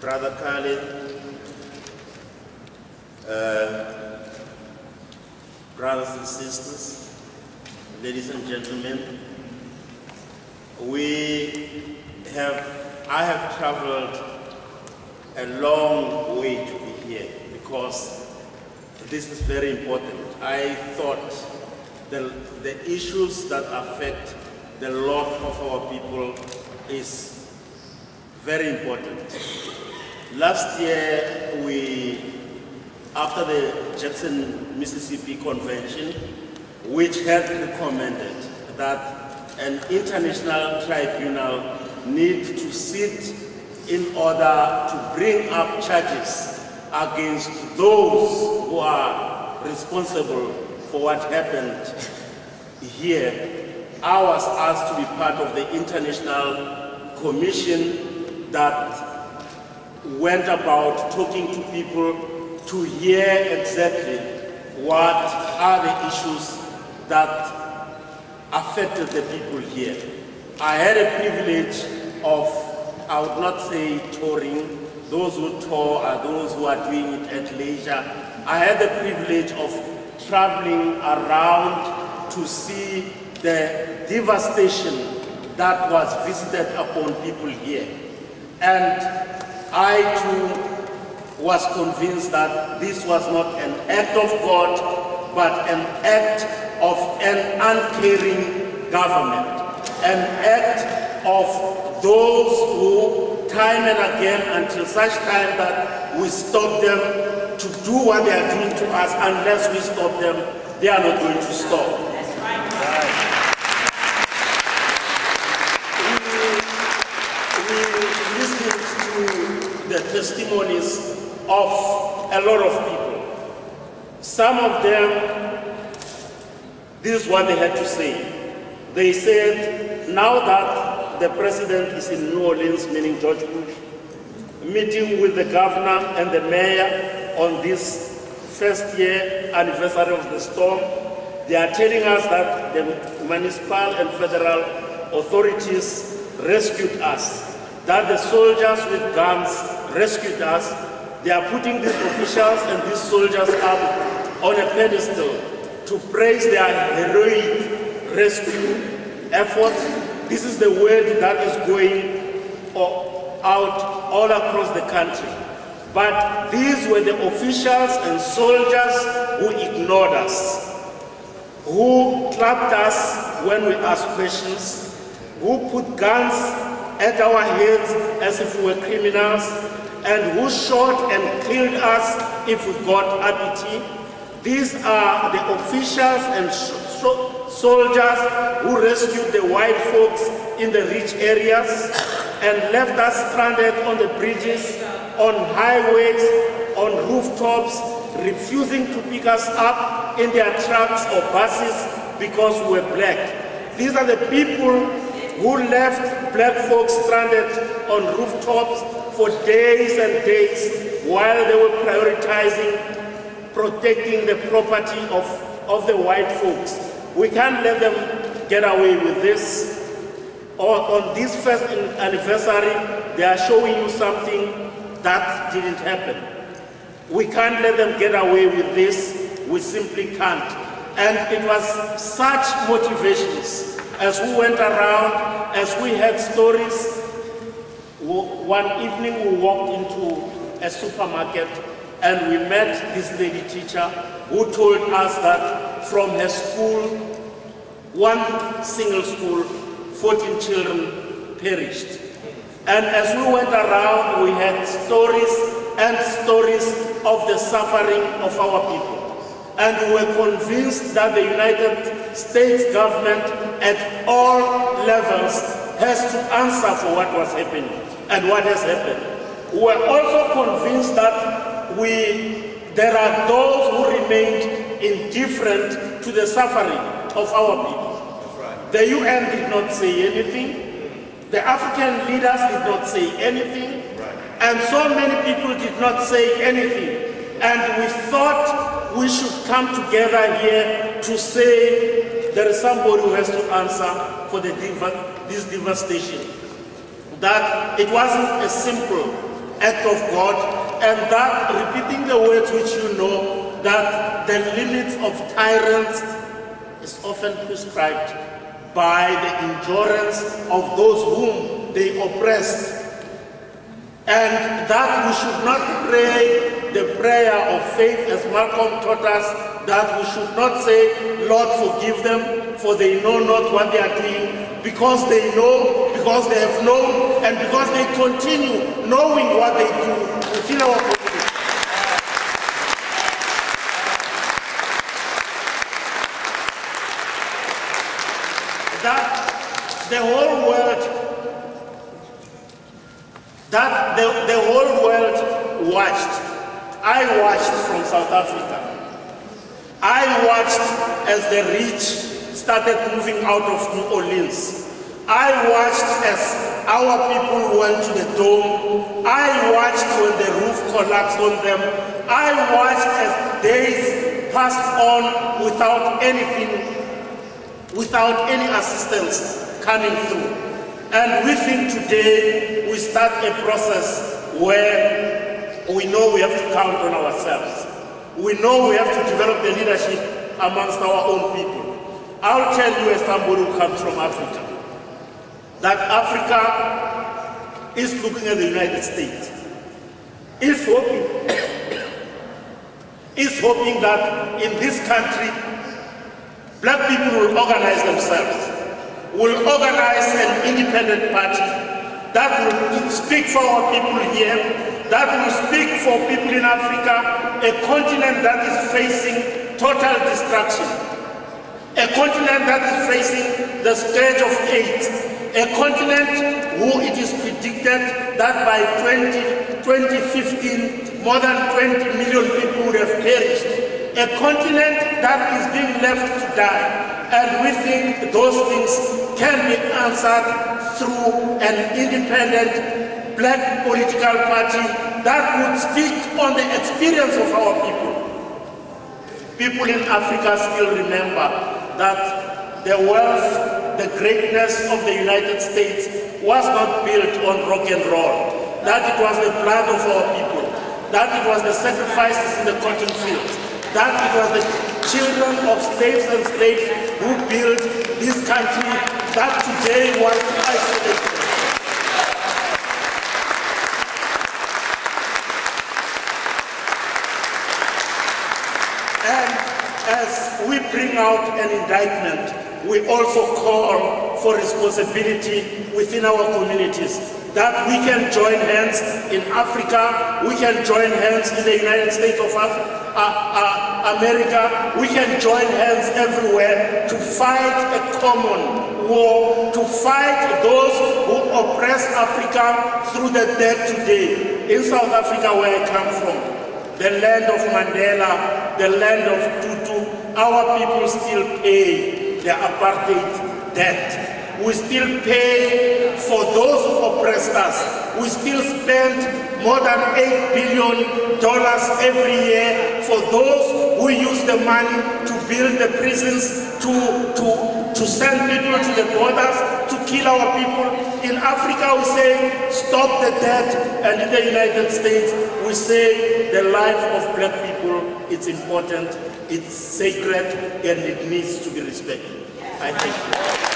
Brother Khalid, brothers and sisters, ladies and gentlemen, I have traveled a long way to be here because this is very important. I thought the issues that affect the lot of our people is very important. Last year, after the Jackson, Mississippi Convention, which had recommended that an international tribunal need to sit in order to bring up charges against those who are responsible for what happened here, I was asked to be part of the international commission that went about talking to people to hear exactly what are the issues that affected the people here. I had a privilege of, I would not say touring, those who tour are those who are doing it at leisure. I had the privilege of traveling around to see the devastation that was visited upon people here. And I too was convinced that this was not an act of God, but an act of an uncaring government, an act of those who, time and again, until such time that we stop them to do what they are doing to us, unless we stop them, they are not going to stop. That's right. We listened to the testimonies of a lot of people. Some of them, this is what they had to say. They said, now that the president is in New Orleans, meaning George Bush, meeting with the governor and the mayor on this first year anniversary of the storm, they are telling us that the municipal and federal authorities rescued us, that the soldiers with guns rescued us. They are putting these officials and these soldiers up on a pedestal to praise their heroic rescue efforts. This is the word that is going out all across the country. But these were the officials and soldiers who ignored us, who clapped us when we asked questions, who put guns at our heads as if we were criminals, and who shot and killed us if we got RPT. These are the officials and soldiers who rescued the white folks in the rich areas and left us stranded on the bridges, on highways, on rooftops, refusing to pick us up in their trucks or buses because we were black. These are the people who left black folks stranded on rooftops for days and days while they were prioritizing protecting the property of the white folks. We can't let them get away with this. On this first anniversary, they are showing you something that didn't happen. We can't let them get away with this. We simply can't. And it was such motivations as we went around, as we had stories. One evening we walked into a supermarket and we met this lady teacher who told us that from her school, one single school, 14 children perished. And as we went around, we had stories and stories of the suffering of our people. And we were convinced that the United States government at all levels has to answer for what was happening and what has happened. We were also convinced that there are those who remained indifferent to the suffering of our people. Right. The UN did not say anything. The African leaders did not say anything. Right. And so many people did not say anything. And we thought we should come together here to say there is somebody who has to answer for this devastation. That it wasn't a simple act of God, and that repeating the words which you know, that the limits of tyrants is often prescribed by the endurance of those whom they oppressed, and that we should not pray the prayer of faith as Malcolm taught us, that we should not say, Lord, forgive them, for they know not what they are doing, because they know, because they have known, and because they continue knowing what they do within our community. That the whole world watched. I watched from South Africa. I watched as the rich started moving out of New Orleans. I watched as our people went to the dome. I watched when the roof collapsed on them. I watched as days passed on without anything, without any assistance coming through. And we think today we start a process where we know we have to count on ourselves. We know we have to develop the leadership amongst our own people. I'll tell you, as somebody who comes from Africa, that Africa is looking at the United States, is hoping that in this country, black people will organize themselves, will organize an independent party that will speak for our people here, that will speak for people in Africa, a continent that is facing total destruction, a continent that is facing the scourge of AIDS, a continent who it is predicted that by 2015, more than 20 million people would have perished, a continent that is being left to die. And we think those things can be answered through an independent black political party that would speak on the experience of our people. People in Africa still remember that the wealth, the greatness of the United States was not built on rock and roll, that it was the blood of our people, that it was the sacrifices in the cotton fields, that it was the children of slaves and slaves who built this country that today was isolated. And as we bring out an indictment, we also call for responsibility within our communities, that we can join hands in Africa, we can join hands in the United States of America, we can join hands everywhere to fight a common war, to fight those who oppress Africa through the dead today. In South Africa, where I come from, the land of Mandela, the land of Tutu, our people still pay their apartheid debt. We still pay for those who oppressed us. We still spend more than $8 billion every year for those who use the money to build the prisons, to send people to the borders, to kill our people. In Africa we say, stop the debt, and in the United States we say, the life of black people, it's important, it's sacred, and it needs to be respected. I thank you.